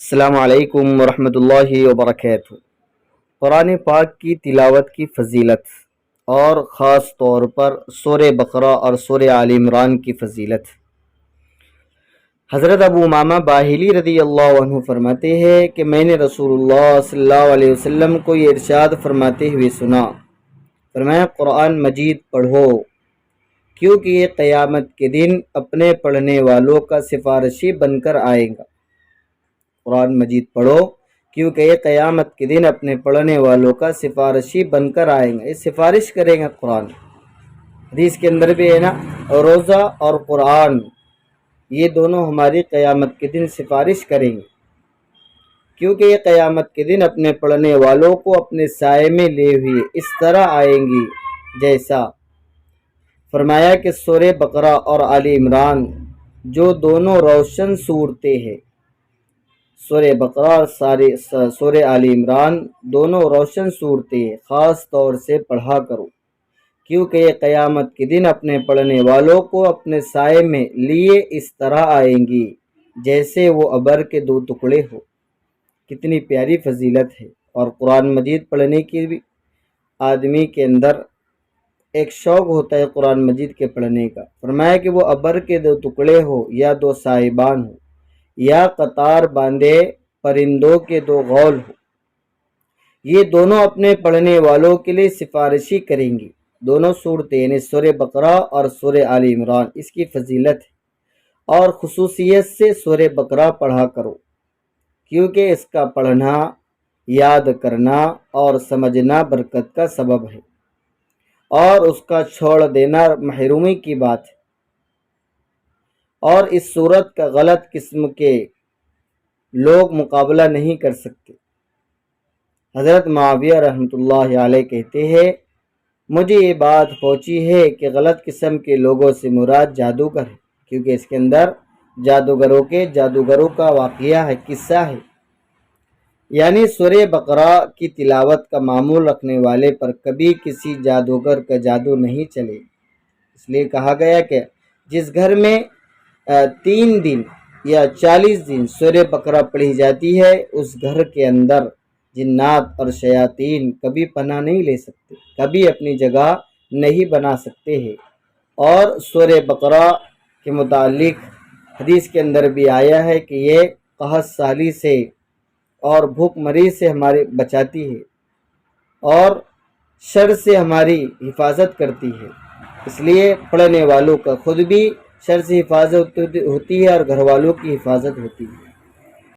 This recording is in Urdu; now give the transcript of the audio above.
السلام علیکم ورحمۃ اللہ وبرکاتہ۔ قرآن پاک کی تلاوت کی فضیلت اور خاص طور پر سورہ بقرہ اور سورہ آل عمران کی فضیلت۔ حضرت ابو امامہ باہلی رضی اللہ عنہ فرماتے ہیں کہ میں نے رسول اللہ صلی اللہ علیہ وسلم کو یہ ارشاد فرماتے ہوئے سنا، فرمایا قرآن مجید پڑھو کیونکہ یہ قیامت کے دن اپنے پڑھنے والوں کا سفارشی بن کر آئے گا۔ قرآن مجید پڑھو کیونکہ یہ قیامت کے دن اپنے پڑھنے والوں کا سفارشی بن کر آئیں گا، یہ سفارش کریں گا قرآن۔ حدیث کے اندر بھی ہے نا، روزہ اور قرآن یہ دونوں ہماری قیامت کے دن سفارش کریں گے، کیونکہ یہ قیامت کے دن اپنے پڑھنے والوں کو اپنے سائے میں لے ہوئے اس طرح آئیں گی جیسا فرمایا کہ سورہ بقرہ اور آل عمران جو دونوں روشن صورتیں ہیں، سورہ بقرہ اور سورہ آل عمران دونوں روشن صورتیں ہیں، خاص طور سے پڑھا کرو کیونکہ یہ قیامت کے دن اپنے پڑھنے والوں کو اپنے سائے میں لیے اس طرح آئیں گی جیسے وہ ابر کے دو ٹکڑے ہو۔ کتنی پیاری فضیلت ہے۔ اور قرآن مجید پڑھنے کی بھی آدمی کے اندر ایک شوق ہوتا ہے قرآن مجید کے پڑھنے کا۔ فرمایا کہ وہ ابر کے دو ٹکڑے ہو یا دو صاحبان ہو یا قطار باندھے پرندوں کے دو غول ہو، یہ دونوں اپنے پڑھنے والوں کے لیے سفارشی کریں گی۔ دونوں صورتیں یعنی سورہ بقرہ اور سورہ آل عمران، اس کی فضیلت ہے اور خصوصیت سے سورہ بقرہ پڑھا کرو کیونکہ اس کا پڑھنا، یاد کرنا اور سمجھنا برکت کا سبب ہے، اور اس کا چھوڑ دینا محرومی کی بات ہے، اور اس صورت کا غلط قسم کے لوگ مقابلہ نہیں کر سکتے۔ حضرت معاویہ رحمۃ اللہ علیہ کہتے ہیں، مجھے یہ بات پہنچی ہے کہ غلط قسم کے لوگوں سے مراد جادوگر ہے، کیونکہ اس کے اندر جادوگروں کا واقعہ ہے، قصہ ہے۔ یعنی سورہ بقرہ کی تلاوت کا معمول رکھنے والے پر کبھی کسی جادوگر کا جادو نہیں چلے، اس لیے کہا گیا کہ جس گھر میں 3 دن یا 40 دن سورہ بقرہ پڑھی جاتی ہے، اس گھر کے اندر جنات اور شیاطین کبھی پناہ نہیں لے سکتے، کبھی اپنی جگہ نہیں بنا سکتے ہیں۔ اور سورہ بقرہ کے متعلق حدیث کے اندر بھی آیا ہے کہ یہ قحط سالی سے اور بھوک مری سے ہماری بچاتی ہے اور شر سے ہماری حفاظت کرتی ہے، اس لیے پڑھنے والوں کا خود بھی شر سے حفاظت ہوتی ہے اور گھر والوں کی حفاظت ہوتی ہے۔